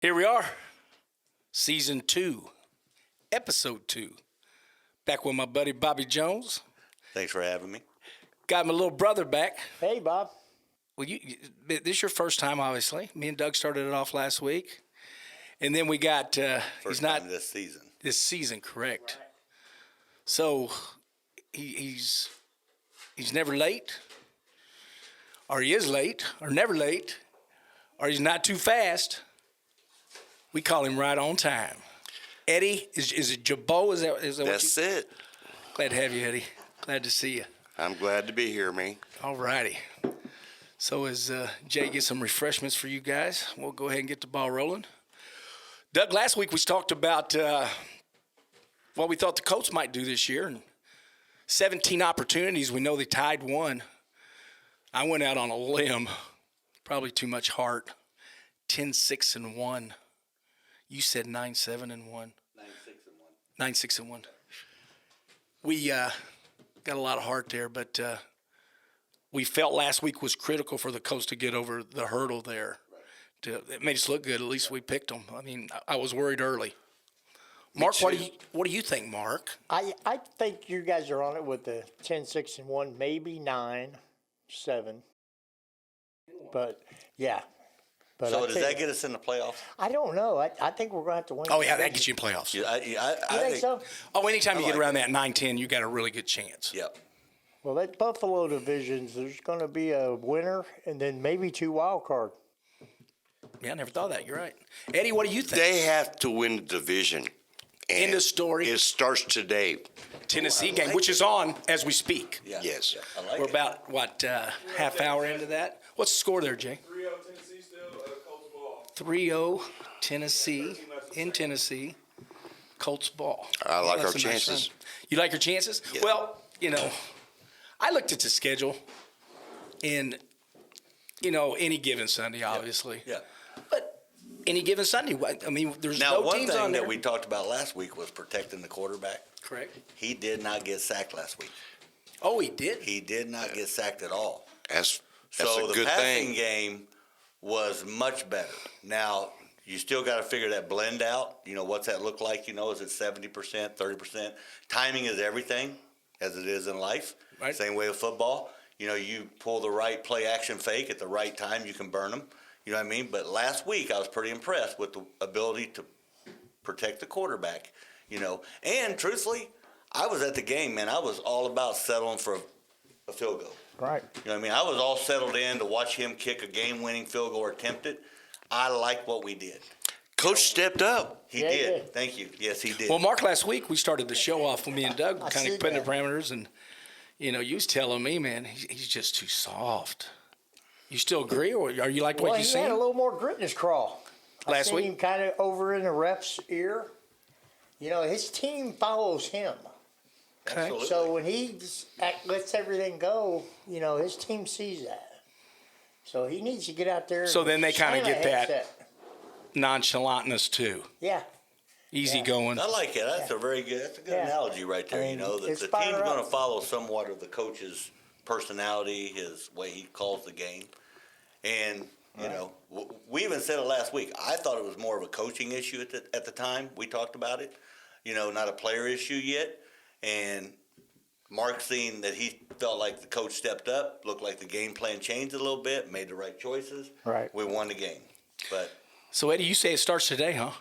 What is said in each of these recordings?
Here we are, Season 2, Episode 2. Back with my buddy Bobby Jones. Thanks for having me. Got my little brother back. Hey, Bob. Well, this is your first time, obviously. Me and Doug started it off last week. And then we got, First time this season. This season, correct. Right. So, he's never late, or he is late, or never late, or he's not too fast. We call him right on time. Eddie, is it Jabot? Is that That's it. Glad to have you, Eddie. Glad to see you. I'm glad to be here, man. All righty. So as Jay gets some refreshments for you guys, we'll go ahead and get the ball rolling. Doug, last week we talked about what we thought the Colts might do this year. And 17 opportunities. We know they tied one. I went out on a limb, probably too much heart. 10-6-1. You said 9-7-1. 9-6-1. 9-6-1. We got a lot of heart there, but we felt last week was critical for the Colts to get over the hurdle there. Right. It made us look good. At least we picked them. I mean, I was worried early. Mark, what do you think, Mark? I think you guys are on it with the 10-6-1, maybe 9-7. But yeah. But so does that get us in the playoffs? I don't know. I think we're going to have to win. Oh, yeah, that gets you in playoffs. Yeah, I think so? Oh, anytime you get around that 9-10, you got a really good chance. Yep. Well, that Buffalo divisions, there's going to be a winner and then maybe 2 wild card. Yeah, I never thought of that. You're right. Eddie, what do you think? They have to win the division. End of story. It starts today. Tennessee game, which is on as we speak. Yeah. Yes. Yeah, I like We're it. about, half hour into that? What's the score there, Jay? 3-0 Tennessee still, Colts ball. 3-0 Tennessee, in Tennessee, Colts ball. I like That's our a nice chances. run. You like your chances? Yeah. Well, I looked at the schedule, and, any given Sunday, obviously. Yeah. But any given Sunday, I mean, there's Now, no one teams thing on there. that we talked about last week was protecting the quarterback. Correct. He did not get sacked last week. Oh, he did? He did not get sacked at all. That's So a the good passing thing. game was much better. Now, you still got to figure that blend out. What's that look like? Is it 70%, 30%? Timing is everything, as it is in life. Right. Same way with football. You pull the right play action fake at the right time, you can burn them. You know what I mean? But last week, I was pretty impressed with the ability to protect the quarterback. And truthfully, I was at the game, man. I was all about settling for a field goal. Right. You know what I mean? I was all settled in to watch him kick a game-winning field goal or attempt it. I like what we did. Coach stepped up. He Yeah, did. he did. Thank you. Yes, he did. Well, Mark, last week we started the show off with me and Doug, kind see of putting the that. parameters, and you was telling me, man, he's just too soft. You still agree, or are you like Well, what you he seen had a little more grit in his crawl. last I seen week? him kind of over in the ref's ear. His team follows him. Okay. Absolutely. So when he just lets everything go, his team sees that. So he needs to get out there. So then they kinda shine a get that. headset. Nonchalantness too, Yeah. easy going. I like it. That's a very good. That's a good Yeah. analogy right there. I mean, That it's the fire team's going to up. follow somewhat of the coach's personality, his way he calls the game, and we even said it last week. I thought it was more of a coaching issue at the time. We talked about it. Not a player issue yet, and Mark seen that he felt like the coach stepped up, looked like the game plan changed a little bit, made the right choices. Right. We won the game, but. So Eddie, you say it starts today, huh?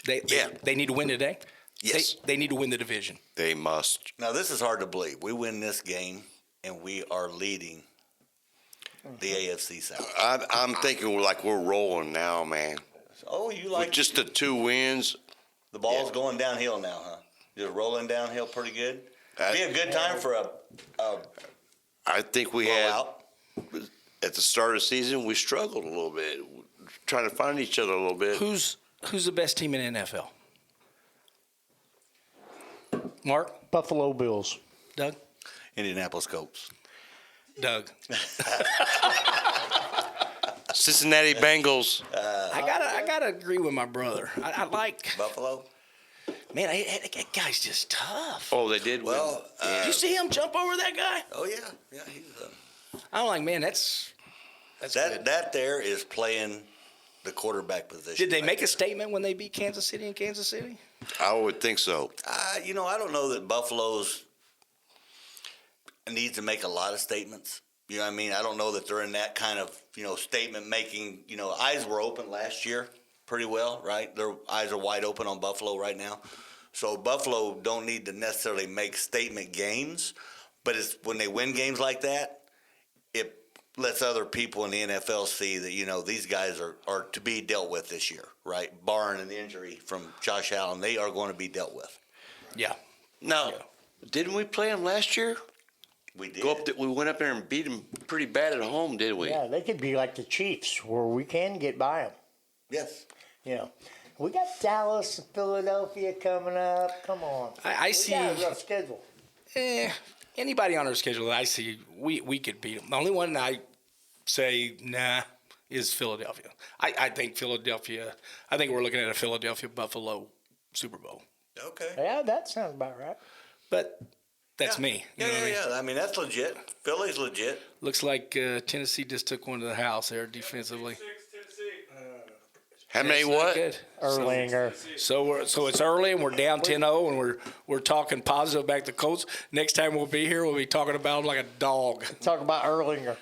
They need to win today. Yes. They need to win the division. They must. Now, this is hard to believe. We win this game, and we are leading the AFC South. I'm thinking like we're rolling now, man. Oh, you With like just the 2 wins. the ball's going downhill now, huh? Just rolling downhill pretty good. Be a good time for a I think we had blowout. at the start of the season we struggled a little bit, trying to find each other a little bit. Who's the best team in NFL? Mark, Buffalo Bills. Doug, Indianapolis Colts. Doug. Cincinnati Bengals. I gotta agree with my brother. I like, Buffalo. man. That guy's just tough. Oh, they did win. Well, Did you see him jump over that guy? oh yeah, he's I'm like, man, that's good. that there is playing the quarterback position. Did they back make there. a statement when they beat Kansas City in Kansas City? I would think so. I don't know that Buffalo's needs to make a lot of statements. You know what I mean? I don't know that they're in that kind of, statement making, eyes were open last year pretty well, right? Their eyes are wide open on Buffalo right now. So Buffalo don't need to necessarily make statement games, but it's when they win games like that, it lets other people in the NFL see that, these guys are to be dealt with this year, right? Barring an injury from Josh Allen, they are going to be dealt with. Yeah. Now, didn't we play them last year? We did. We went up there and beat them pretty bad at home, did we? Yeah, they could be like the Chiefs, where we can get by them. Yes. We got Dallas and Philadelphia coming up. Come on. I see. We got a rough schedule. Anybody on our schedule that I see, we could beat them. The only one I say, nah, is Philadelphia. I think Philadelphia, I think we're looking at a Philadelphia-Buffalo Super Bowl. Okay. Yeah, that sounds about right. But that's me. You know what I mean? I mean, that's legit. Philly's legit. Looks like Tennessee just took one to the house there defensively. 6 Tennessee. How many It's not what? good. Erlinger. So it's early and we're down 10-0 and we're talking positive back to Colts. Next time we'll be here, we'll be talking about them like a dog. Talk about Erlinger.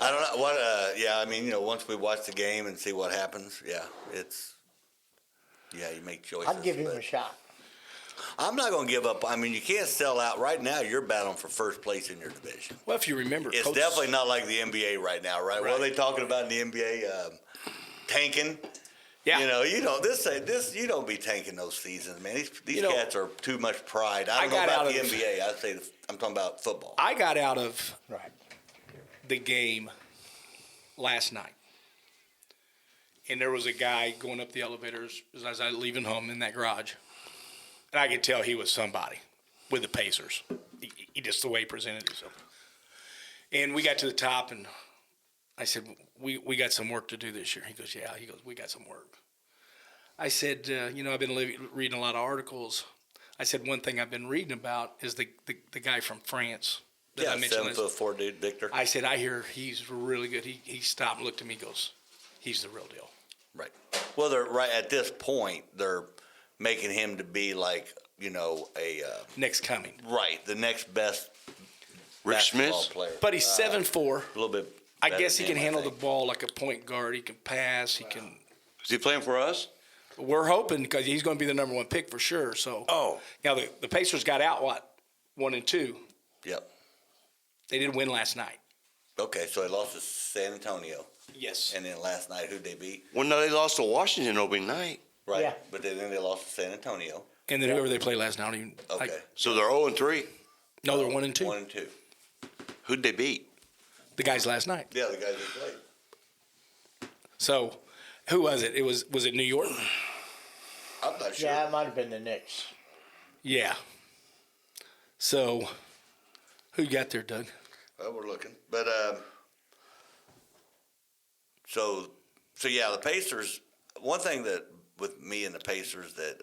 I don't know what. I mean, once we watch the game and see what happens, you make choices. I'd give him but a shot. I'm not going to give up. I mean, you can't sell out right now. You're battling for first place in your division. Well, if you remember, It's Coach, definitely not like the NBA right now, right? What are they talking about in the NBA? Tanking. yeah, You don't be tanking those seasons, man. These cats are too much pride. I don't know got about out the of- NBA. I'm talking about football. I got out of Right. the game last night. And there was a guy going up the elevators as I was leaving home in that garage. And I could tell he was somebody with the Pacers. He just the way he presented himself. And we got to the top, and I said, we got some work to do this year. He goes, yeah. He goes, we got some work. I said, I've been reading a lot of articles. I said, one thing I've been reading about is the guy from France that I mentioned. 7'4" dude, Victor. I said, I hear he's really good. He stopped and looked at me and goes, he's the real deal. Right. Well, they're right at this point. They're making him to be like Next coming. the next best Rick basketball Smith? player. But he's 7'4". a little bit. I better guess he than can him, I handle the think. ball like a point guard. He can pass. He can. Is he playing for us? We're hoping because he's going to be the number one pick for sure. So. Oh. Now the Pacers got out 1-2. Yep. They didn't win last night. Okay, so they lost to San Antonio, Yes. and then last night who'd they beat? Well, no, they lost to Washington opening night. Right. Yeah. But then they lost to San Antonio. And then whoever they play last night, I don't even. Okay. So they're 0-3. No, they're 1-2. 1-2. Who'd they beat? The guys last night. Yeah, the guys that played. So, who was it? Was it New York? I'm not sure. Yeah, it might have been the Knicks. Yeah. So, who got there, Doug? Well, we're looking, but so yeah, the Pacers. One thing that with me and the Pacers that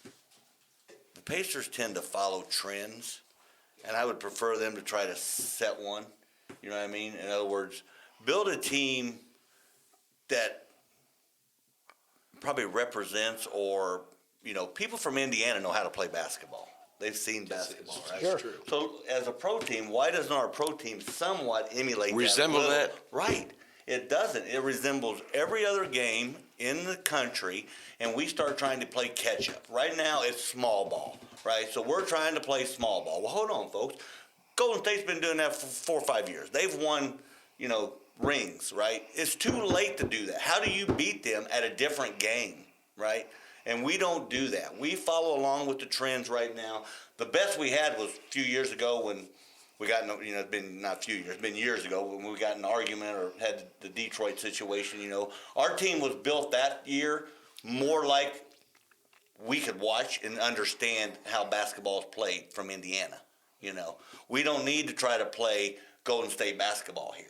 the Pacers tend to follow trends, and I would prefer them to try to set one. You know what I mean? In other words, build a team that probably represents or people from Indiana know how to play basketball. They've seen basketball, right? Sure. So as a pro team, why doesn't our pro team somewhat emulate Resemble that? that? Right. It doesn't. It resembles every other game in the country, and we start trying to play catch up. Right now, it's small ball, right? So we're trying to play small ball. Well, hold on, folks. Golden State's been doing that for 4 or 5 years. They've won, rings, right? It's too late to do that. How do you beat them at a different game, right? And we don't do that. We follow along with the trends right now. The best we had was a few years ago when we got, it's been not a few years, it's been years ago when we got in an argument or had the Detroit situation, Our team was built that year more like we could watch and understand how basketball is played from Indiana, We don't need to try to play Golden State basketball here.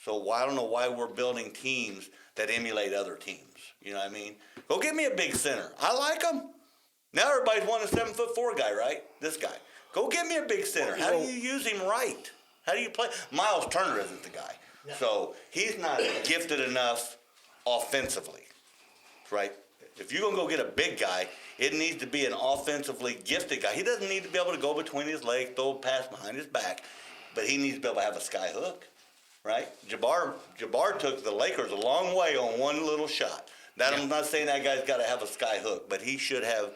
So I don't know why we're building teams that emulate other teams. You know what I mean? Go get me a big center. I like him. Now everybody's wanting a 7'4" guy, right? This guy. Go get me a big center. How do you use him right? How do you play? Miles Turner isn't the guy. So he's not gifted enough offensively, right? If you're going to go get a big guy, it needs to be an offensively gifted guy. He doesn't need to be able to go between his legs, throw a pass behind his back, but he needs to be able to have a sky hook, right? Jabbar took the Lakers a long way on one little shot. I'm not saying that guy's got to have a sky hook, but he should have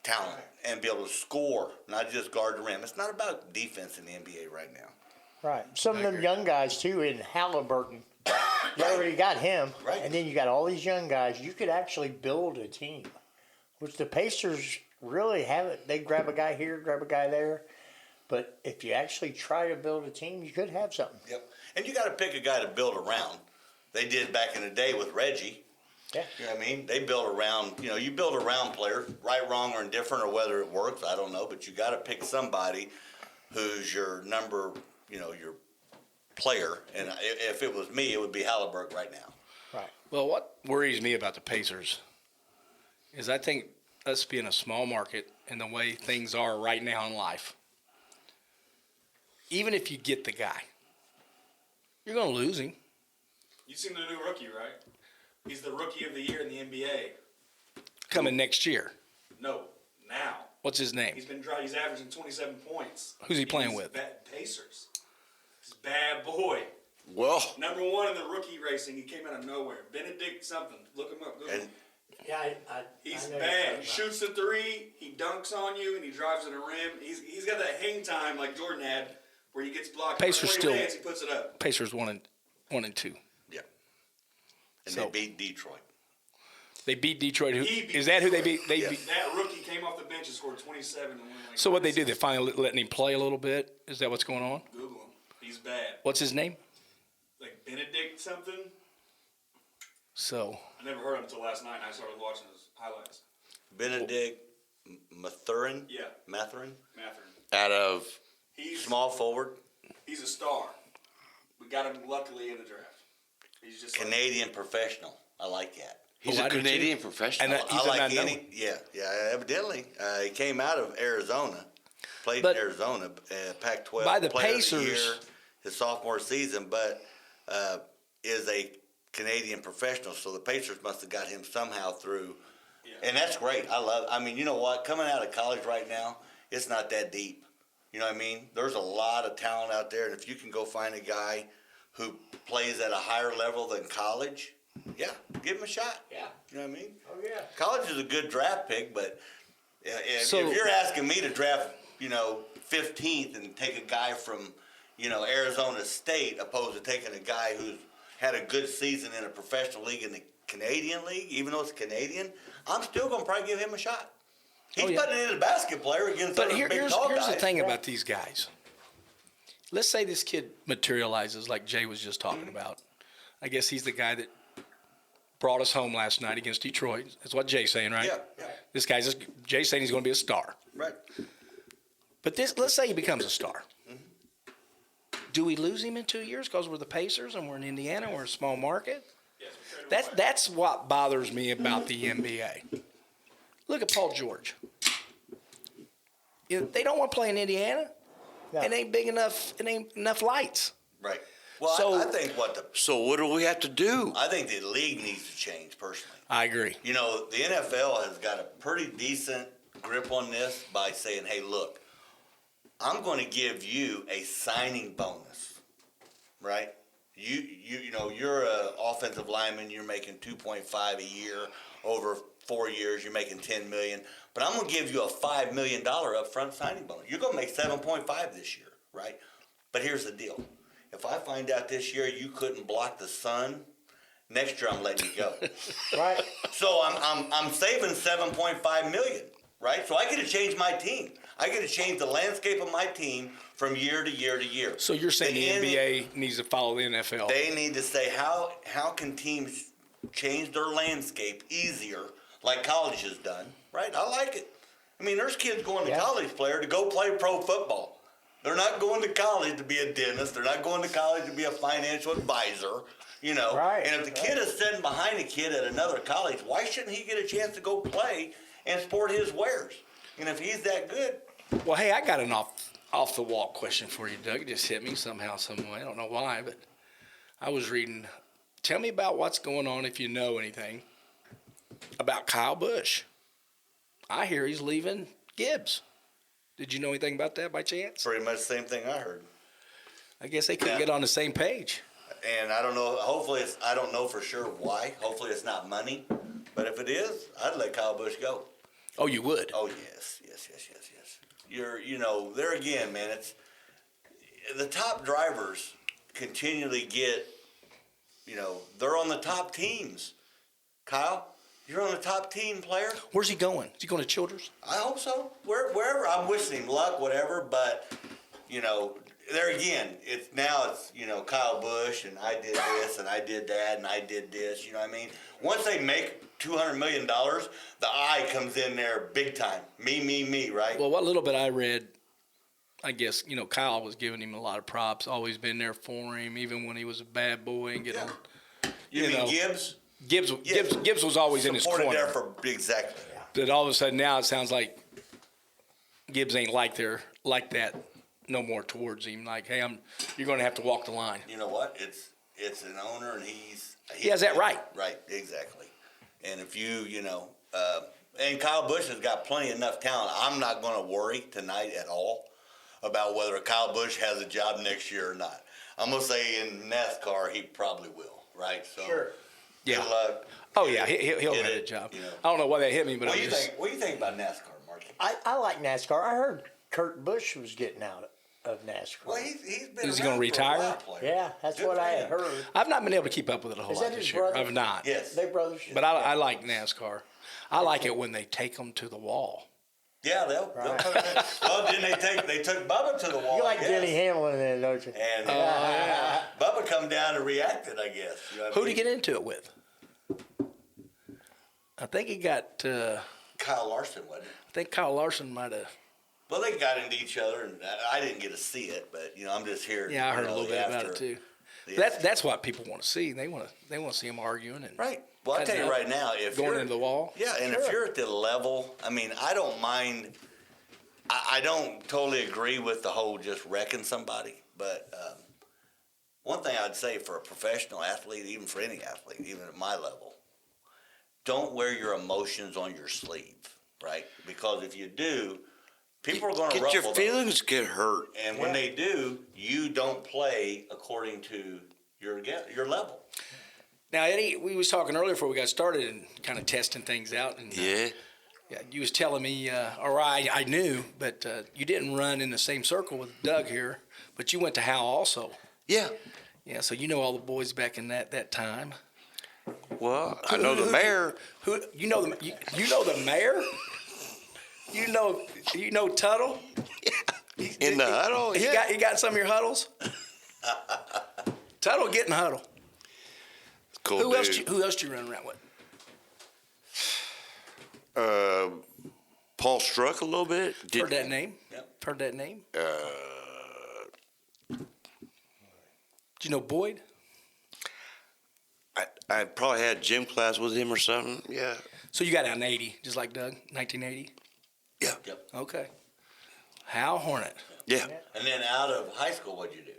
talent and be able to score, not just guard the rim. It's not about defense in the NBA right now. Right. Some of them young guys too in Halliburton. You already got him, Right. and then you got all these young guys. You could actually build a team, which the Pacers really haven't. They grab a guy here, grab a guy there, but if you actually try to build a team, you could have something. Yep. And you got to pick a guy to build around. They did back in the day with Reggie. Yeah. You know what I mean? They build around, you build around players, right, wrong, or indifferent, or whether it works, I don't know, but you got to pick somebody who's your number, your player. And if it was me, it would be Halliburton right now. Right. Well, what worries me about the Pacers is I think us being a small market and the way things are right now in life, even if you get the guy, you're going to lose him. You seen the new rookie, right? He's the rookie of the year in the NBA. Coming next year. No, now. What's his name? He's averaging 27 points. Who's he playing with? Pacers. He's a bad boy. Well, Number one in the rookie racing. He came out of nowhere. Benedict something. Look him up. Google And him. Yeah, He's bad. He shoots the three. He dunks on you, and he drives to the rim. He's got that hang time like Jordan had, where he gets blocked. Pacers When he still- lands, he puts it up. Pacers 1-2. yeah. And So- they beat Detroit. They beat Detroit. He beat Is that who they Detroit. beat? They Yes. beat. That rookie came off the bench and scored 27 and won like. So what they do? They finally letting him play a little bit. Is that what's going on? Google him. He's bad. What's his name? Like Benedict something. So I never heard him until last night, and I started watching his highlights. Benedict Mathurin. Yeah. Mathurin. Matherin. out of He's Small forward. He's a star. We got him luckily in the draft. He's just like, Canadian professional. I like that. he's Oh, I a do too. Canadian professional. And he's I like unknown. any. Yeah. Evidently, he came out of Arizona, played But in Arizona, Pac-12. by the Player of Pacers- year, his sophomore season, but is a Canadian professional. So the Pacers must have got him somehow through, Yeah. and that's great. I mean, you know what? Coming out of college right now, it's not that deep. You know what I mean? There's a lot of talent out there, and if you can go find a guy who plays at a higher level than college, yeah, give him a shot. Yeah. You know what I mean? Oh yeah. College is a good draft pick, but if So- you're asking me to draft, 15th and take a guy from, Arizona State, opposed to taking a guy who's had a good season in a professional league in the Canadian League, even though it's Canadian, I'm still going to probably give him a shot. He's Oh, yeah. putting in a basket player against But other big here's tall the guys. thing about these guys. Let's say this kid materializes like Jay was just talking about. I guess he's the guy that brought us home last night against Detroit. That's what Jay's saying, right? Yeah. This guy's Jay's saying he's going to be a star. Right. But let's say he becomes a star. Do we lose him in 2 years because we're the Pacers and we're in Indiana, we're a small market? yes, we traded him away. That's what bothers me about the NBA. Look at Paul George. They don't want to play in Indiana. No. It ain't big enough. It ain't enough lights. Right. Well, So- I think So what do we have to do? I think the league needs to change personally. I agree. The NFL has got a pretty decent grip on this by saying, hey, look, I'm going to give you a signing bonus, right? You're an offensive lineman, you're making 2.5 a year. Over 4 years, you're making $10 million. But I'm going to give you a $5 million upfront signing bonus. You're going to make 7.5 this year, right? But here's the deal. If I find out this year you couldn't block the sun, next year I'm letting you go. Right. So I'm saving $7.5 million, right? So I get to change my team. I get to change the landscape of my team from year to year to year. So you're saying the NBA needs to follow the NFL? They need to say how can teams change their landscape easier, like college has done, right? I like it. I mean, there's kids going to Yeah. college player to go play pro football. They're not going to college to be a dentist. They're not going to college to be a financial advisor. Right, And if the kid is sitting behind a kid at another college, why shouldn't he get a chance to go play and sport his wares? And if he's that good, Well, hey, I got an off the wall question for you, Doug. It just hit me somehow, some way. I don't know why, but I was reading. Tell me about what's going on, if you know anything, about Kyle Busch. I hear he's leaving Gibbs. Did you know anything about that by chance? Pretty much the same thing I heard. I guess they couldn't Yeah. get on the same page. And I don't know, I don't know for sure why. Hopefully it's not money. But if it is, I'd let Kyle Busch go. Oh, you would? Oh, yes. There again, man, it's the top drivers continually get, they're on the top teams. Kyle, you're on the top team player. Where's he going? Is he going to Childers? I hope so. Wherever, I'm wishing him luck, whatever. But there again, it's Kyle Busch and I did this and I did that and I did this. You know what I mean? Once they make $200 million, the I comes in there big time. Me, right? Well, what little bit I read, I guess, Kyle was giving him a lot of props, always been there for him, even when he was a bad boy and getting. You mean Gibbs? Gibbs was always in his Supported corner. there for exactly. But all of a sudden now it sounds like Gibbs ain't like that no more towards him. Like, hey, you're going to have to walk the line. You know what? It's an owner, and He has that right. Right, exactly. And if and Kyle Busch has got plenty enough talent. I'm not going to worry tonight at all about whether Kyle Busch has a job next year or not. I'm going to say in NASCAR he probably will, right? So, Sure. Yeah. Good luck. Oh, yeah, he'll Get get a it, job. you know. I don't know why that hit me, but What do you think about NASCAR, Marky? I like NASCAR. I heard Kurt Busch was getting out of NASCAR. Well, he's been Is he around gonna for a retire? while, player. Yeah, that's Good what for I him. had heard. I've not been able to keep up with it a whole Is lot that this his year. brother? I've not. Yes. They brothers. But I like NASCAR. I like it when they take them to the wall. Yeah, they'll Right. well, didn't they took Bubba to the wall? You like I guess. Denny Hamlin then, don't you? And Bubba come down and reacted, I guess. You know what I Who'd he mean? get into it with? I think he got. Kyle Larson, wasn't it? I think Kyle Larson might have. Well, they got into each other, and I didn't get to see it, but I'm just here. Yeah, I heard a little bit about it too. That's what people want to see. They want to see him arguing and Right. Well, I tell you right now, if going you're into the wall. yeah, and if you're at the level, I don't mind. I don't totally agree with the whole just wrecking somebody, but one thing I'd say for a professional athlete, even for any athlete, even at my level, don't wear your emotions on your sleeve, right? Because if you do, people are going to Get ruffle your those. feelings get hurt. And when they do, you don't play according to your level. Now, Eddie, we was talking earlier before we got started and kind of testing things out. And, Yeah. yeah, you was telling me, or I knew, but you didn't run in the same circle with Doug here, but you went to Hal also. Yeah. Yeah, so you know all the boys back in that time. Well, I know the mayor. Who you know the mayor? You know Tuttle? In the huddle, He yeah. got some of your huddles. Tuttle getting huddle. Cool Who else? dude. Who else do you run around with? Paul Struck a little bit. Heard that name? Yep. Heard that name? Do you know Boyd? I probably had gym class with him or something. Yeah. So you got out in 80, just like Doug, 1980? Yeah. Yep. Okay. Hal Hornet. Yeah. And then out of high school, what'd you do?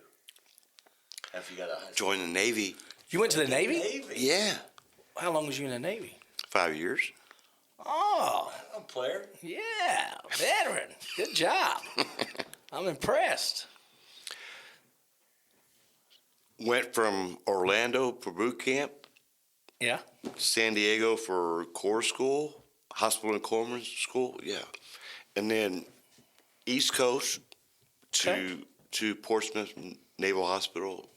After you got out of high school? Joined the Navy. You went to the Navy? Navy. Yeah. How long was you in the Navy? 5 years. Oh, I'm a player. yeah, veteran. Good job. I'm impressed. Went from Orlando for boot camp, Yeah. San Diego for Corps School, Hospital and Corpsman School. Yeah. And then East Coast Okay. to Portsmouth Naval Hospital.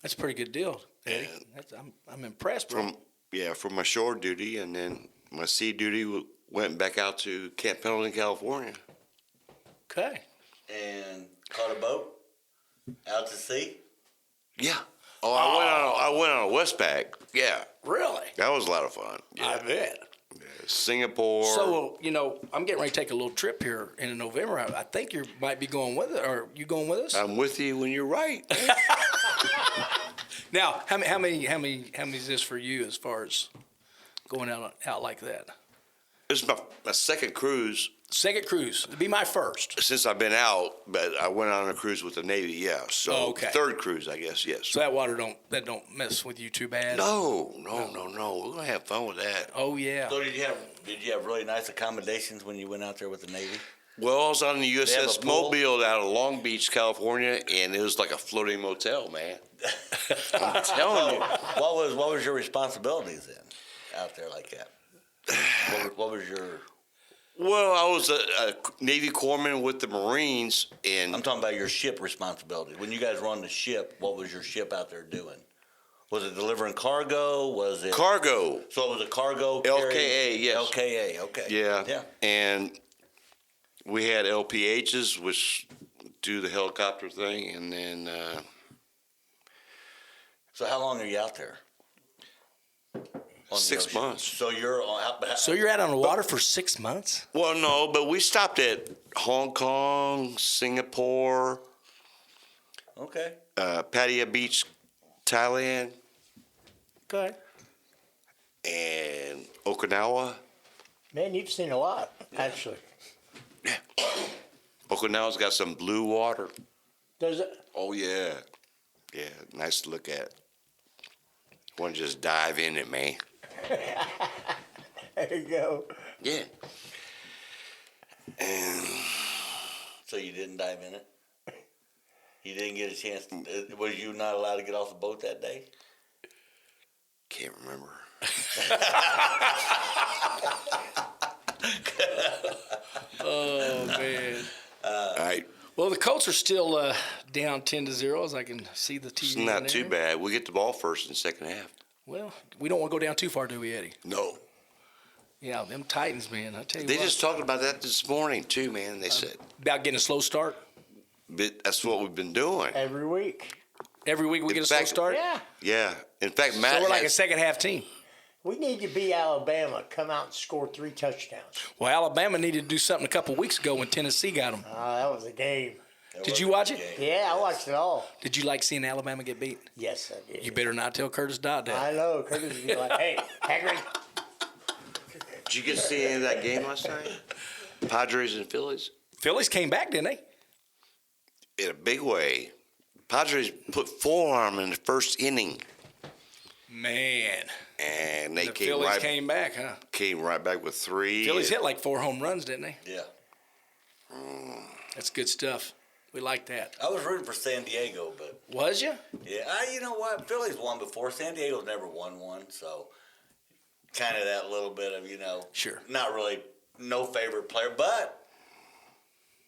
That's a pretty good deal, Eddie. I'm impressed, bro. From my shore duty, and then my sea duty went back out to Camp Pendleton, California. Okay. And caught a boat out to sea. Yeah. Oh, I went on a Westpac. Yeah, Really? that was a lot of fun. I Yeah. bet. Singapore. So, I'm getting ready to take a little trip here in November. I think you might be going with it. Are you going with us? I'm with you when you're right. Now, how many is this for you as far as going out like that? This is my second cruise Second cruise. It'd be my first. since I've been out, but I went on a cruise with the Navy, yeah. So Oh, okay. third cruise, I guess, yes. So that water don't mess with you too bad. No. We're gonna have fun with that. Oh yeah. So did you have really nice accommodations when you went out there with the Navy? Well, I was on the have USS a pool? Mobile out of Long Beach, California, and it was like a floating motel, man. I'm telling you. What was your responsibilities then out there like that? What was your? Well, I was a Navy corpsman with the Marines, and I'm talking about your ship responsibilities. When you guys were on the ship, what was your ship out there doing? Was it delivering cargo? Was it cargo. So it was a cargo LKA, yes. LKA, okay. Yeah. Yeah. And we had LPHs, which do the helicopter thing, and then So how long are you out there? On the 6 ocean? months. So you're on. So you're out on the water for 6 months? Well, no, but we stopped at Hong Kong, Singapore, Okay. Pattaya Beach, Thailand, Okay. and Okinawa. Man, you've seen a lot, actually. Okinawa's got some blue water. Does it? Oh, yeah. Yeah, nice to look at. Want to just dive in it, man. There you go. Yeah. And So you didn't dive in it? You didn't get a chance. Was you not allowed to get off the boat that day? can't remember. Oh man. All right. Well, the Colts are still down 10-0, as I can see the TV. It's in not there. too bad. We get the ball first in the second half. Well, we don't want to go down too far, do we, Eddie? No. Yeah, them Titans, man. I tell you They what. just talked about that this morning, too, man. They said, About getting a slow start. but that's what we've been doing. Every week. Every week we In get a slow fact- start. Yeah. Yeah. In fact, Matt So we're like a has- second half team. We need to beat Alabama, come out and score 3 touchdowns. Well, Alabama needed to do something a couple weeks ago when Tennessee got them. That was a game. Did you watch it? Yeah, I watched it all. Did you like seeing Alabama get beat? Yes, I did. You better not tell Curtis Dodd that. I know. Curtis would be like, hey, Hagrid. Did you get to see any of that game last night? Padres and Phillies? Phillies came back, didn't they? In a big way. Padres put forearm in the first inning, Man, and they the came Phillies right, came back, huh? back with 3. Phillies hit like 4 home runs, didn't they? Yeah. That's good stuff. We like that. I was rooting for San Diego, but Was you? yeah, you know what? Phillies won before. San Diego's never won one, so kind of that little bit of, Sure. not really no favorite player, but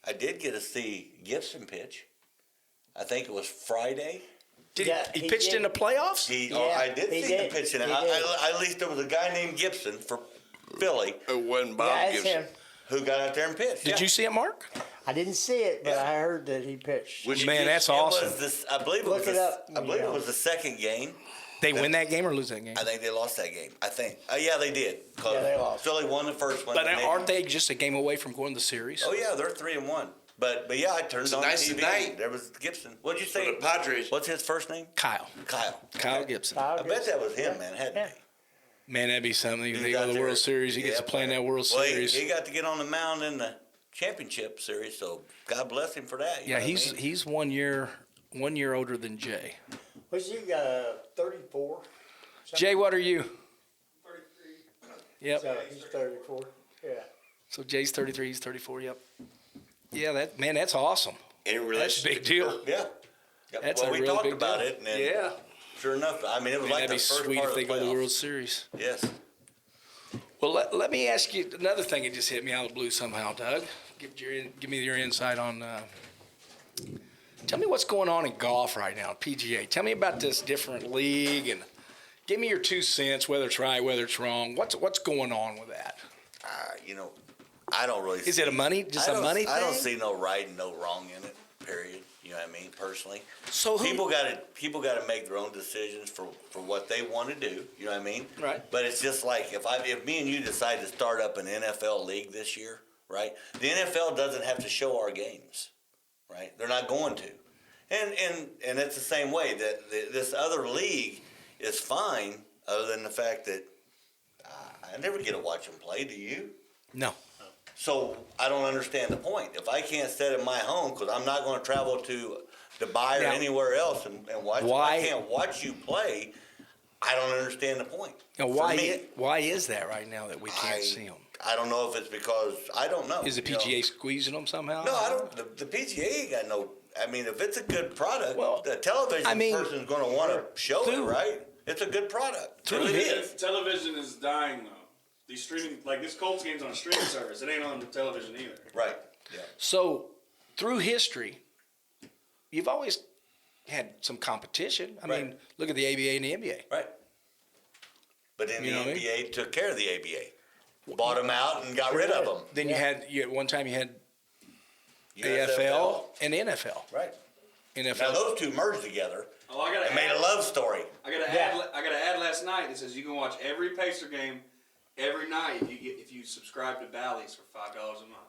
I did get to see Gibson pitch. I think it was Friday. Did Yeah, he he pitched did. in the playoffs? I did he see him did. pitching. He did. At least there was a guy named Gibson for Philly It wasn't Bob Yeah, it's Gibson. him. who got out there and pitched. Did Yeah. you see it, Mark? I didn't see it, but Yeah. I heard that he pitched. Which- Man, that's It awesome. was this, I believe it Look was. it up, I believe you it know. was the second game. They win that game or lose that game? I think they lost that game. I think. Yeah, they did. 'Cause Yeah, they lost. Philly won the first one. But and aren't they just a game away from going to the series? Oh yeah, they're 3-1. But yeah, I turned It's on nice the TV. tonight. There was Gibson. What'd you say? For the Padres. What's his first name? Kyle Kyle. Kyle Gibson. I bet that was him, man. Had to Yeah. be. Man, that'd be something. He They got go to the there- World Series. He gets yeah, to play in that World Well, Series. he got to get on the mound in the championship series, so God bless him for that. You Yeah, know what I mean? he's 1 year older than Jay. Was he 34? Jay, what are you? 33. Yep. So he's 34. Yeah. So Jay's 33. He's 34. Yep. Yeah, that's awesome. In That's a relation, big deal. Yeah. Yep. That's well, a we real talked big about deal. it, and then Yeah. sure enough, I mean, it was Man, like that'd the be first sweet part if of they the go to the playoffs. World Series. Yes. Well, let me ask you another thing that just hit me out of the blue somehow, Doug. Give me your insight on. Tell me what's going on in golf right now, PGA. Tell me about this different league and give me your 2 cents, whether it's right, whether it's wrong. What's going on with that? I don't really. Is it a money thing? I don't see no right and no wrong in it. Period. You know what I mean? Personally, So who? people got to make their own decisions for what they want to do. You know what I mean? Right. But it's just like if me and you decide to start up an NFL league this year, right? The NFL doesn't have to show our games, right? They're not going to, and it's the same way that this other league is fine, other than the fact that I never get to watch them play. Do you? No. So I don't understand the point. If I can't sit in my home because I'm not going to travel to Dubai or Now, anywhere else and watch, why- I can't watch you play. I don't understand the point. Now, For why? me, Why is that right now that we can't see them? I don't know if it's because I don't know. Is the you know. PGA squeezing them somehow? No, I don't. The PGA ain't got no. I mean, if it's a good product, Well, the television I mean, person's going to want to show it, through- right? It's a good product. Through It his- is. Television is dying though. These streaming, like this Colts game's on a streaming service. It ain't on the television either. Right. Yeah. So, through history, you've always had some competition. I mean, Right. look at the ABA and the NBA. Right. But then You the know what I mean? NBA took care of the ABA, bought them out and got rid of them. Then you had one time you had USFL. AFL and NFL. Right. Now NFL. those two merged together Oh, I gotta and made add, a love story. I gotta Yeah. add. I gotta add. Last night it says you can watch every Pacer game every night if you subscribe to Bally's for $5 a month.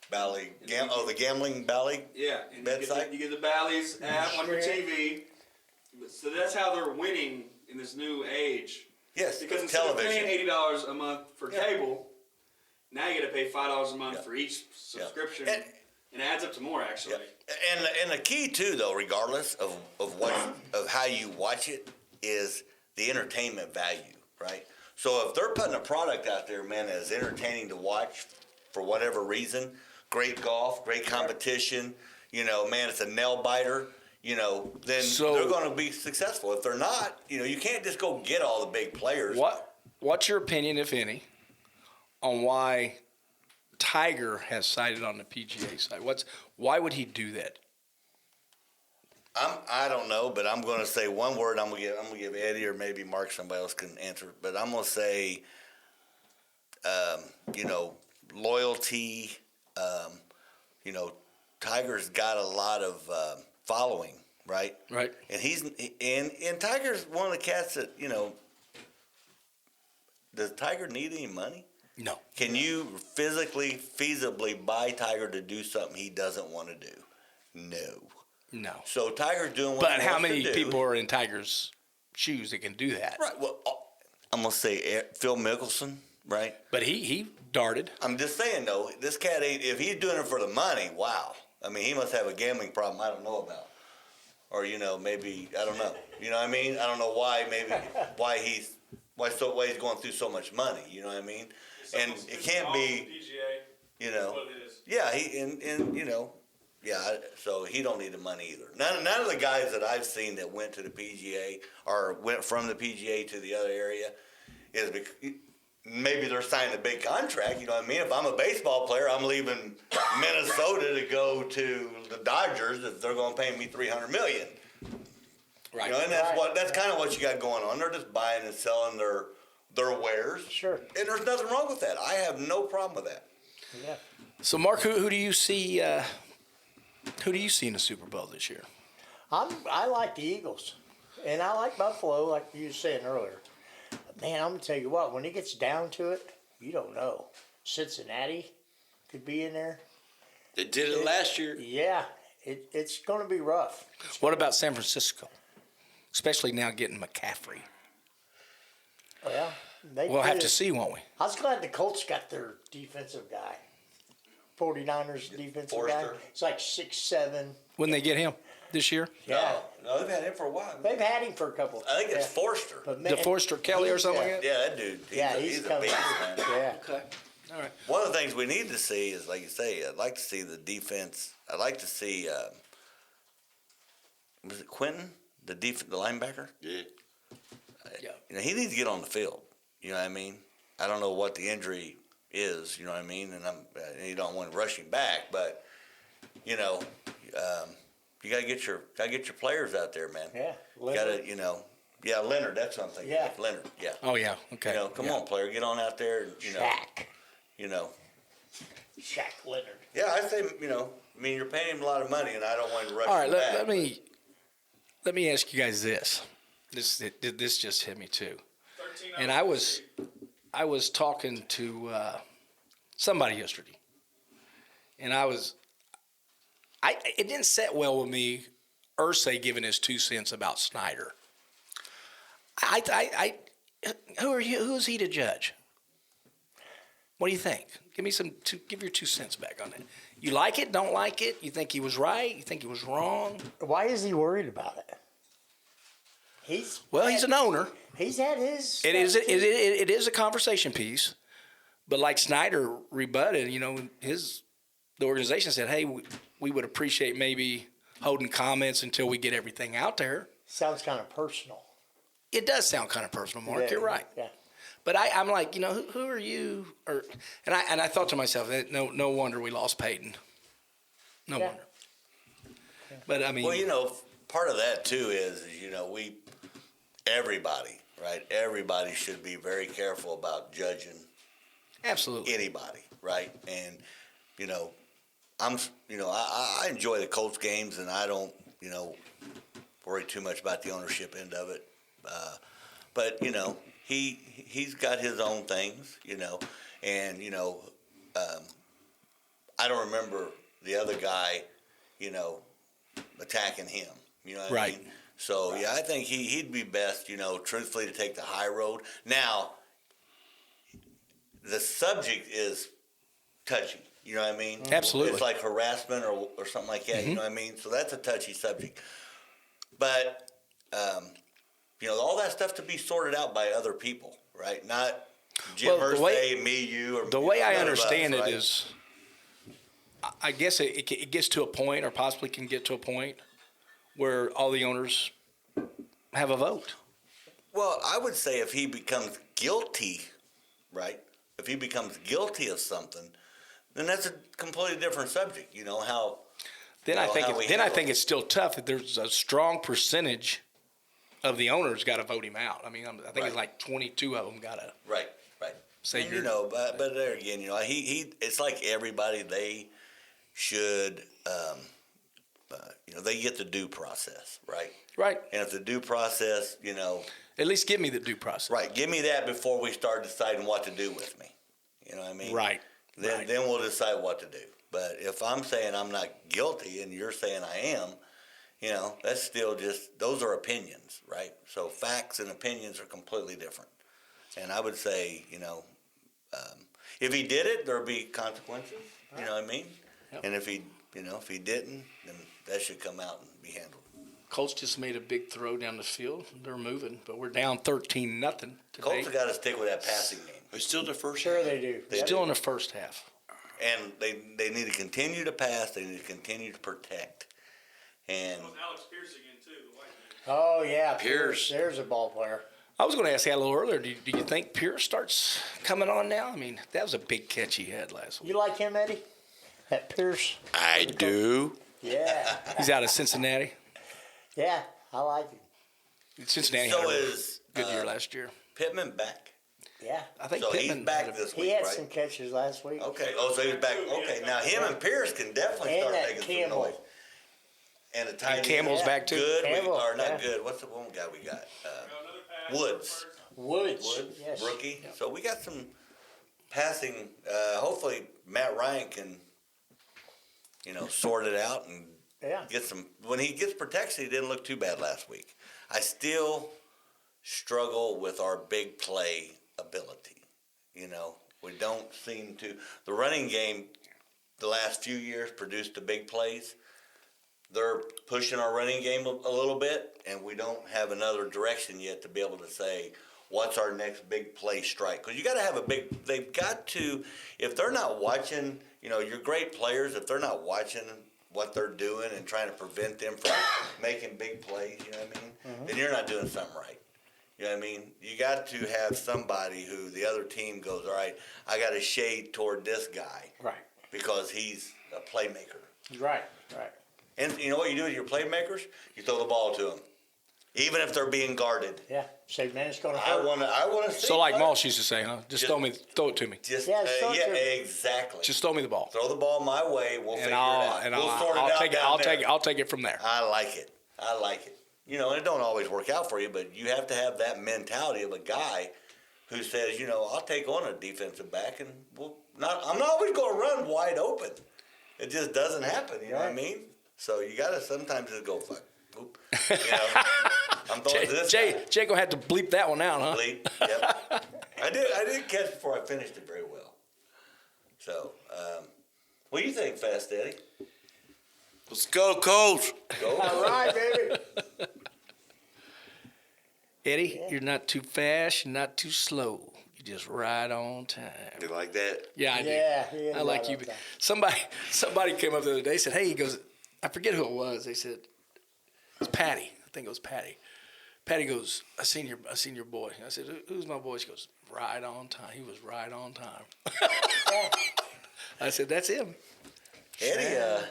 Bally, the gambling Bally. Yeah, and Bet you site? get the Bally's app on your Sure. TV. So that's how they're winning in this new age. Yes, Because it's instead television. of paying $80 a month for Yeah. cable, now you got to pay $5 a month Yeah. for each subscription, And- and it adds up to more actually. Yeah. And the key too, though, regardless of how you watch it, is the entertainment value, right? So if they're putting a product out there, man, that is entertaining to watch for whatever reason, great golf, great competition, man, it's a nail biter, then So- they're going to be successful. If they're not, you can't just go get all the big players. What's your opinion, if any, on why Tiger has sided on the PGA side? Why would he do that? I don't know, but I'm going to say one word. I'm going to give Eddie or maybe Mark. Somebody else can answer. But I'm going to say, loyalty. Tiger's got a lot of following, right? Right. And Tiger's one of the cats that Does Tiger need any money? No. Can you physically, feasibly buy Tiger to do something he doesn't want to do? No. No. So Tiger's doing what But he how wants many to do. people are in Tiger's shoes that can do that? Right. Well, I'm gonna say Phil Mickelson, right? But he darted. I'm just saying though, this cat ain't. If he's doing it for the money, wow. I mean, he must have a gambling problem I don't know about, or maybe I don't know. You know what I mean? I don't know why. Maybe why he's going through so much money. You know what I mean? And it can't be. PGA. You know. What it is. Yeah. So he don't need the money either. None of the guys that I've seen that went to the PGA or went from the PGA to the other area is maybe they're signing a big contract. You know what I mean? If I'm a baseball player, I'm leaving Minnesota to go to the Dodgers if they're going to pay me $300 million. Right. And that's kind of what you got going on. They're just buying and selling their wares. Sure. And there's nothing wrong with that. I have no problem with that. Yeah. So, Mark, who do you see? Who do you see in the Super Bowl this year? I like the Eagles, and I like Buffalo, like you were saying earlier. But man, I'm gonna tell you what. When it gets down to it, you don't know. Cincinnati could be in there. They did it last year. Yeah, it's gonna be rough. What about San Francisco? Especially now getting McCaffrey. Well, We'll have to see, won't we? I was glad the Colts got their defensive guy. 49ers defensive guy. Forrester. It's like 6'7". When they get him this year? Yeah. No, they've had him for a while. They've had him for a couple. I think it's yeah. Forster. But DeForest Kelly or something like that? Yeah, that dude. He's a coming. beast, man. Yeah. Okay. All right. One of the things we need to see is, like you say, I'd like to see the defense. I'd like to see, was it Quentin, the linebacker? Yeah. Yeah. He needs to get on the field. You know what I mean? I don't know what the injury is. You know what I mean? And you don't want to rush him back, but you got to get your players out there, man. Yeah. Got to, yeah, Leonard. That's what I'm thinking. Yeah. Leonard. Yeah. Oh, yeah. Okay. Come Yeah. on, player, get on out there. And, Shaq. Shaq Leonard. Yeah, I say, you're paying him a lot of money, and I don't want to rush All right. him back. Let me ask you guys this. This just hit me too. 13 And I was talking to somebody yesterday, and it didn't set well with me. Irsay giving his 2 cents about Snyder. Who are you? Who's he to judge? What do you think? Give your 2 cents back on that. You like it? Don't like it? You think he was right? You think he was wrong? Why is he worried about it? He's An owner. He's had his. It is. stuff, too. It is a conversation piece, but like Snyder rebutted, the organization said, "Hey, we would appreciate maybe holding comments until we get everything out there." Sounds kind of personal. It does sound kind of personal, Mark. Yeah, You're right. Yeah. But I'm like, who are you? And I thought to myself, no wonder we lost Peyton. No Yeah. wonder. But I mean, Well, part of that too is, everybody, right? Everybody should be very careful about judging absolutely. anybody, right? And, I enjoy the Colts games, and I don't, worry too much about the ownership end of it. But he's got his own things, and I don't remember the other guy, attacking him. You know what I Right. mean? So yeah, I think he'd be best, truthfully, to take the high road. Now, the subject is touchy. You know what I mean? Absolutely. It's like harassment or something like that. You know what I mean? So that's a touchy subject. But all that stuff to be sorted out by other people, right? Not Jim Well, Irsay, me, you, or The way I none of us, understand it right? is, I guess it gets to a point, or possibly can get to a point, where all the owners have a vote. Well, I would say if he becomes guilty, right? If he becomes guilty of something, then that's a completely different subject. How. Then I think how we I handle think it. it's still tough that there's a strong percentage of the owners got to vote him out. I mean, I think it's Right. like 22 of them got to. Right. Say And, you're- but there again, he it's like everybody, they should, they get the due process, right? Right. And if the due process, At least give me the due process. right, give me that before we start deciding what to do with me. You know what I mean? Right. Then Right. then we'll decide what to do. But if I'm saying I'm not guilty and you're saying I am, that's still just, those are opinions, right? So facts and opinions are completely different. And I would say, if he did it, there'll be consequences. You know what I mean? Yep. And if he didn't, then that should come out and be handled. Colts just made a big throw down the field. They're moving, but we're down 13-0 today. Colts have got to stick with that passing game. It's still the first. Sure they do. They Still in the first half. And they need to continue to pass. They need to continue to protect. And Alex Pierce again too, the white man. Oh yeah, Pierce. There's a ball player. I was going to ask you a little earlier. Do you think Pierce starts coming on now? I mean, that was a big catch he had last week. You like him, Eddie? That Pierce? I do. Yeah, He's out of Cincinnati. yeah, I like him. Cincinnati so had a is good year last year. Pittman back? Yeah, I think So Pittman he's back had a- this he week, had right? some catches last week. Okay. Oh, so he's back. Okay. Now him and Pierce can definitely And start that making Campbell. some noise. And the tight end. Campbell's Yeah. back too. Good. Campbell, Or not yeah. good. What's the one guy we got? Another pass. Woods. Woods, yes. Rookie. So we got some passing. Hopefully Matt Ryan can, sort it out and Yeah, get some. When he gets protection, he didn't look too bad last week. I still struggle with our big play ability. We don't seem to. The running game, the last few years, produced the big plays. They're pushing our running game a little bit, and we don't have another direction yet to be able to say what's our next big play strike. Because you got to have a big. They've got to. If they're not watching, your great players. If they're not watching what they're doing and trying to prevent them from making big plays, you know what I mean? Then you're not doing something right. You know what I mean? You got to have somebody who the other team goes, all right, I got to shade toward this guy right, because he's a playmaker. right. And you know what you do with your playmakers? You throw the ball to them, even if they're being guarded. Yeah, say man, it's gonna I hurt. want to see. So like what- Moss used to say, huh? Just throw it to me. Just Yeah, throw it yeah, to 'em. exactly. Just throw me the ball, throw the ball my way. We'll and figure it out. I'll We'll sort it out take it. down there. I'll take it from there. I like it. And it don't always work out for you, but you have to have that mentality of a guy who says, I'll take on a defensive back, and I'm not always going to run wide open. It just doesn't happen. You know what I Right. mean? So you got to sometimes just go fuck. Oop. I'm throwing to this guy. Jay gonna have to bleep that one out, huh? Bleep. Yep. I did catch before I finished it very well. So, what do you think, Fast Eddie? Let's go, Coach. Go. All right, baby. Eddie, you're not too fast, you're not too slow. You're just right on time. You like that? Yeah, I do. Yeah, he is I like right you. on time. Somebody came up the other day and said, hey, he goes, I forget who it was. They said, it's Patty. I think it was Patty. Patty goes, I seen your boy. I said, who's my boy? She goes, right on time. He was right on time. I said, that's him. Eddie,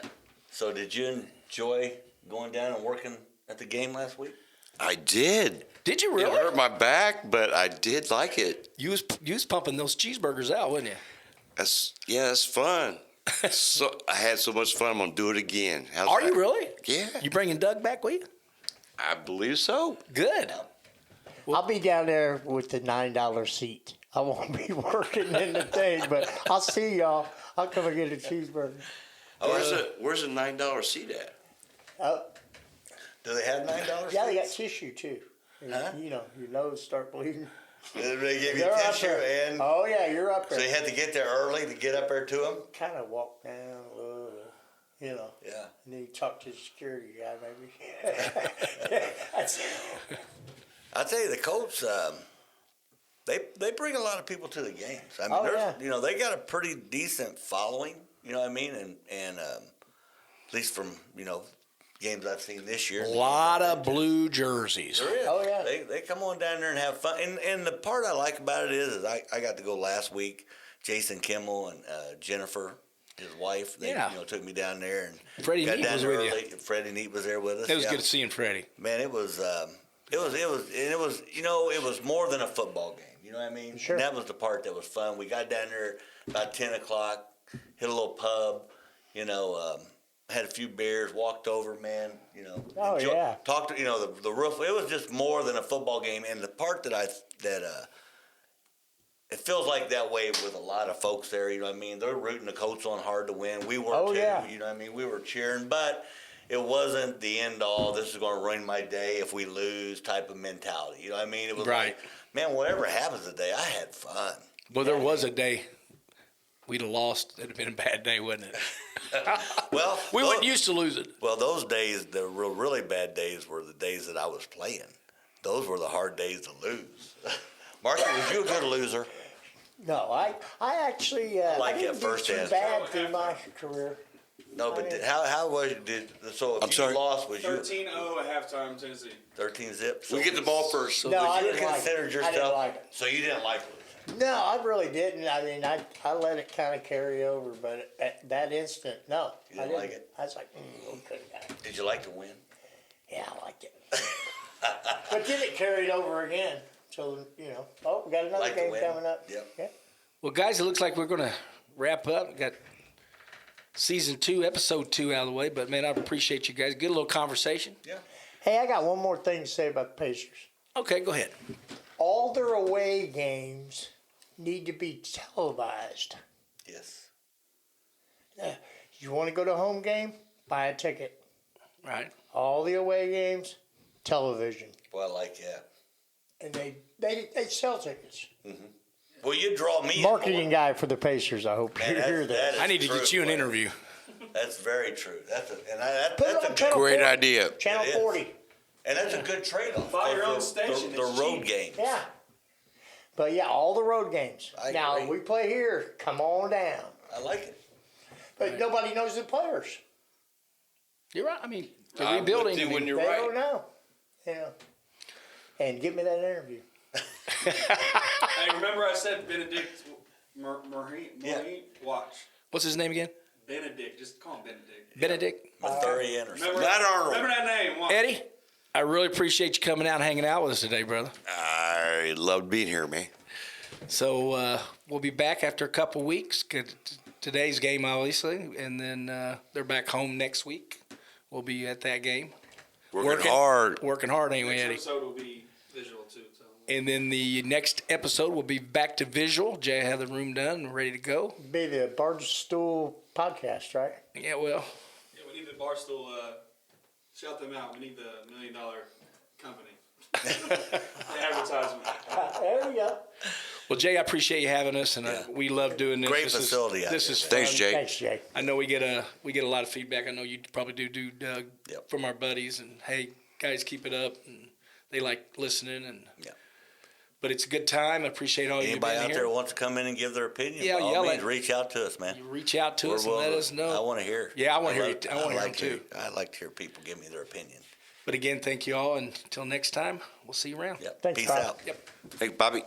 so did you enjoy going down and working at the game last week? I did. Did you It really? hurt my back, but I did like it. You was pumping those cheeseburgers out, wasn't you? That's fun. So I had so much fun. I'm gonna do it again. How's Are that? you really? Yeah, You bringing Doug back with you? I believe so. Good. I'll be down there with the $9 seat. I won't be working in the thing, but I'll see y'all. I'll come and get a cheeseburger. Where's the $9 seat at? Oh, Do they have $9? yeah, they got tissue too. Huh? You know, your nose start bleeding. Did they give you They're up tissue there. and Oh yeah, you're up so there. you had to get there early to get up there to them? Kind of walk down a little, you know. Yeah. And then you talk to the security guy, maybe. That's, I'll tell you, the Colts, they bring a lot of people to the games. I mean, Oh, there's, yeah. you know, they got a pretty decent following. You know what I mean? And at least from games I've seen this year. A lot of blue jerseys. There is. Oh, yeah. They come on down there and have fun. And the part I like about it is I got to go last week. Jason Kimmel and Jennifer, his wife, they Yeah. took me down there and Freddie got Neat down was there with you. early. Freddie Neat was there with us. It was yeah. good seeing Freddie. Man, it was more than a football game. You know what I mean? Sure. And that was the part that was fun. We got down there about 10 o'clock, hit a little pub, had a few beers, walked over, man, Oh, yeah. talked to, the roof. It was just more than a football game. And the part that it feels like that way with a lot of folks there, you know what I mean? They're rooting the Colts on hard to win. We were Oh, too, yeah. you know what I mean? We were cheering, but it wasn't the end all. This is going to ruin my day if we lose type of mentality. You know what I mean? It was Right. like, man, whatever happens today, I had fun. Well, there was a day we'd have lost. It'd have been a bad day, wouldn't it? Well, We weren't used to losing. Well, those days, the really bad days were the days that I was playing. Those were the hard days to lose. Marky, was you a good loser? no, I actually like I didn't that do first too answer. bad through my career. No, but how was you? So if I'm you sorry? lost, was you 13-0 at halftime, Tennessee. 13 zip? So We get the ball first. So No, I would you didn't like consider it. yourself? I didn't like it. So you didn't like losing? No, I really didn't. I mean, I let it kind of carry over, but at that instant, no. You I didn't like it? I was like, okay, Did you like to win? yeah, I liked it. But then it carried over again. So, oh, we got another Like to game win? coming up. Yep. Yeah. Well, guys, it looks like we're going to wrap up. We got season 2, episode 2 out of the way. But, man, I appreciate you guys. Good little conversation. Yeah. Hey, I got one more thing to say about the Pacers. Okay, go ahead. All their away games need to be televised. Yes. You want to go to a home game? Buy a ticket. Right. All the away games, television. Well, I like that. And they sell tickets. Well, you draw me. in Marketing more. guy for the Pacers, I hope Man, you hear that. is I need to true, get you an boy. interview. That's very true. That's Put it that's on a good, Channel Great 40. idea. Channel It is. 40. and that's a good trade-off. Buy your for own the- station, The it's road cheap. games. Yeah. But yeah, all the road games. I Now, agree. we play here, come on down. I like it. But nobody knows the players. You're right. I mean, the I'm rebuilding. with you I mean, when you're They right. don't know. And get me that interview. Hey, remember I said Benedict Maureen? Yeah. Watch. what's his name again? Benedict. Just call him Benedict. Benedict. Mathurian or something. Remember, Matt Arnold. remember that name. Watch. Eddie, I really appreciate you coming out and hanging out with us today, brother. I loved being here, man. So we'll be back after a couple weeks. Today's game, obviously, and then they're back home next week. We'll be at that game. Working hard. Working hard, ain't we, Next Eddie? episode will be visual too. So. And then the next episode will be back to visual. Jay had the room done and ready to go. Be the Barstool podcast, right? Yeah, well, Yeah, we need the Barstool. Shout them out. We need the $1 million company. The advertisement. There we go. Well, Jay, I appreciate you having us, and Yeah. we love doing this. Great This facility out This here, is man. fun. Thanks, Jay. Thanks, Jay. I know we get a lot of feedback. I know you probably do, Doug, Yep. from our buddies. And hey, guys, keep it up. And they like listening. And Yeah. but it's a good time. I appreciate all you Anybody being out here. there who wants to come in and give their opinion, Yeah, by all yell means, at- reach out to us, man. You reach out to We're us and let willing us to- know. I want to hear. Yeah, I wanna hear like- you- I wanna hear like them too. I like to hear people give me their opinion. But again, thank you all. And until next time, we'll see you around. Yep. Thanks, Peace Bob. out. Yep. Hey, Bobby,